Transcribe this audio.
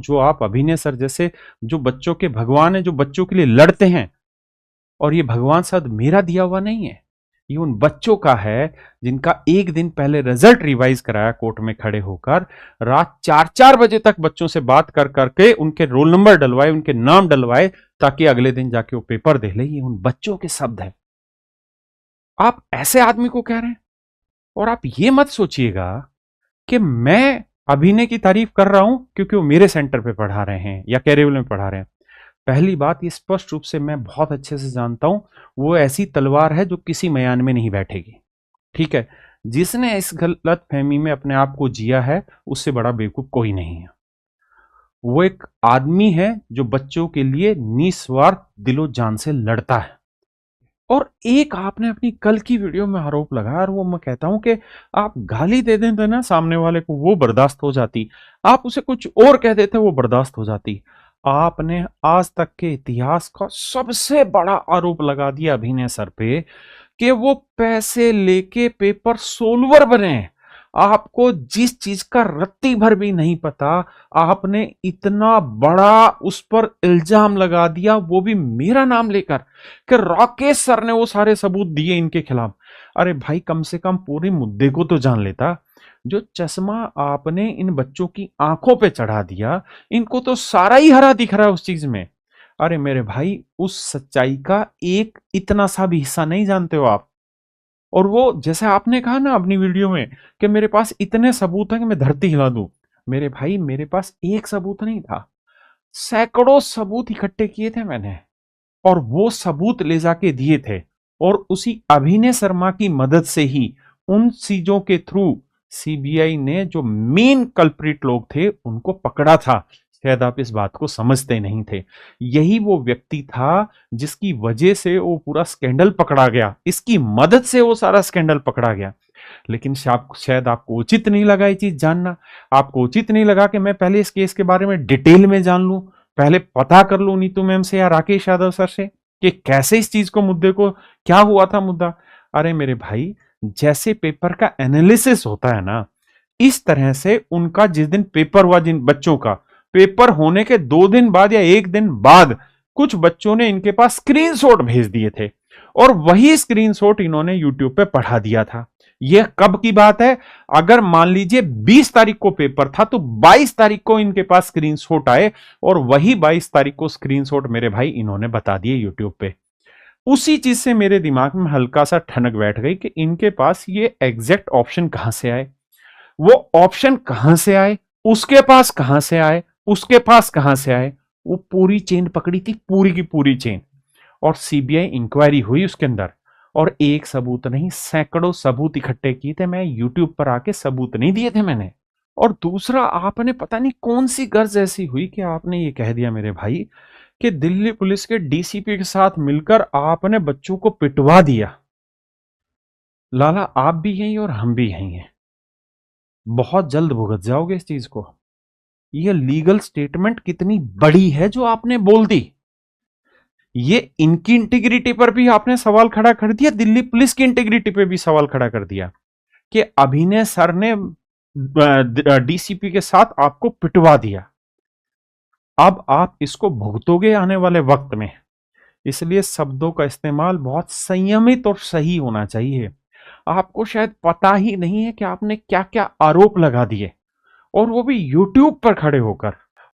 जो आप अभिनय सर जैसे जो बच्चों के भगवान है, जो बच्चों के लिए लड़ते हैं, और ये भगवान शायद मेरा दिया हुआ नहीं है, ये उन बच्चों का है जिनका एक दिन पहले रिजल्ट रिवाइज कराया कोर्ट में खड़े होकर, रात 4-4 बजे तक बच्चों से बात कर करके उनके रोल नंबर डलवाए, उनके नाम डलवाए, ताकि अगले दिन जाके वो पेपर दे ले। ये उन बच्चों के शब्द हैं। आप ऐसे आदमी को कह रहे हैं। और आप ये मत सोचिएगा कि मैं अभिनय की तारीफ कर रहा हूं क्योंकि वो मेरे सेंटर पे पढ़ा रहे हैं या कैरेबियल में पढ़ा रहे हैं। पहली बात, ये स्पष्ट रूप से मैं बहुत अच्छे से जानता हूं, वो ऐसी तलवार है जो किसी मयान में नहीं बैठेगी। ठीक है, जिसने इस गलत फहमी में अपने आप को जिया है, उससे बड़ा बेवकूफ कोई नहीं है। वो एक आदमी है जो बच्चों के लिए निस्वार्थ दिलो जान से लड़ता है। और एक आपने अपनी कल की वीडियो में आरोप लगाया, और वो मैं कहता हूं कि आप गाली दे देते ना सामने वाले को, वो बर्दाश्त हो जाती। आप उसे कुछ और कह देते, वो बर्दाश्त हो जाती। आपने आज तक के इतिहास का सबसे बड़ा आरोप लगा दिया अभिनय सर पे कि वो पैसे लेके पेपर सोल्वर बने। आपको जिस चीज का रत्ती भर भी नहीं पता, आपने इतना बड़ा उस पर इल्जाम लगा दिया, वो भी मेरा नाम लेकर, कि राकेश सर ने वो सारे सबूत दिए इनके खिलाफ। अरे भाई, कम से कम पूरे मुद्दे को तो जान लेता। जो चश्मा आपने इन बच्चों की आंखों पे चढ़ा दिया, इनको तो सारा ही हरा दिख रहा है उस चीज में। अरे मेरे भाई, उस सच्चाई का एक इतना सा भी हिस्सा नहीं जानते हो आप। और वो जैसे आपने कहा ना अपनी वीडियो में कि मेरे पास इतने सबूत हैं कि मैं धरती हिला दूं। मेरे भाई, मेरे पास एक सबूत नहीं था, सैकड़ों सबूत इकट्ठे किए थे मैंने, और वो सबूत ले जाके दिए थे। और उसी अभिनय शर्मा की मदद से ही उन चीजों के थ्रू सीबीआई ने जो मेन कल्प्रिट लोग थे उनको पकड़ा था। शायद आप इस बात को समझते नहीं थे। यही वो व्यक्ति था जिसकी वजह से वो पूरा स्कैंडल पकड़ा गया, इसकी मदद से वो सारा स्कैंडल पकड़ा गया। लेकिन शायद आपको उचित नहीं लगा ये चीज जानना। आपको उचित नहीं लगा कि मैं पहले इस केस के बारे में डिटेल में जान लूं, पहले पता कर लूं नीतू मैम से या राकेश यादव सर से कि कैसे इस चीज को, मुद्दे को क्या हुआ था मुद्दा। अरे मेरे भाई, जैसे पेपर का एनालिसिस होता है ना, इस तरह से उनका जिस दिन पेपर हुआ, जिन बच्चों का पेपर होने के 2 दिन बाद या 1 दिन बाद कुछ बच्चों ने इनके पास स्क्रीनशॉट भेज दिए थे, और वही स्क्रीनशॉट इन्होंने यूट्यूब पे पढ़ा दिया था। यह कब की बात है? अगर मान लीजिए 20 तारीख को पेपर था तो 22 तारीख को इनके पास स्क्रीनशॉट आए, और वही 22 तारीख को स्क्रीनशॉट मेरे भाई इन्होंने बता दिए यूट्यूब पे। उसी चीज से मेरे दिमाग में हल्का सा ठनक बैठ गई कि इनके पास ये एग्जैक्ट ऑप्शन कहां से आए, वो ऑप्शन कहां से आए, उसके पास कहां से आए, उसके पास कहां से आए। वो पूरी चेन पकड़ी थी, पूरी की पूरी चेन। और सीबीआई इंक्वायरी हुई उसके अंदर, और एक सबूत नहीं, सैकड़ों सबूत इकट्ठे किए थे। मैं यूट्यूब पर आके सबूत नहीं दिए थे मैंने। और दूसरा, आपने पता नहीं कौन सी गर्ज ऐसी हुई कि आपने ये कह दिया मेरे भाई कि दिल्ली पुलिस के डीसीपी के साथ मिलकर आपने बच्चों को पिटवा दिया। लाला, आप भी यहीं और हम भी यहीं हैं। बहुत जल्द भुगत जाओगे इस चीज को। ये लीगल स्टेटमेंट कितनी बड़ी है जो आपने बोल दी। ये इनकी इंटीग्रिटी पर भी आपने सवाल खड़ा कर दिया, दिल्ली पुलिस की इंटीग्रिटी पे भी सवाल खड़ा कर दिया कि अभिनय सर ने डीसीपी के साथ आपको पिटवा दिया। अब आप इसको भुगतोगे आने वाले वक्त में। इसलिए शब्दों का इस्तेमाल बहुत संयमित और सही होना चाहिए। आपको शायद पता ही नहीं है कि आपने क्या क्या आरोप लगा दिए, और वो भी यूट्यूब पर खड़े होकर।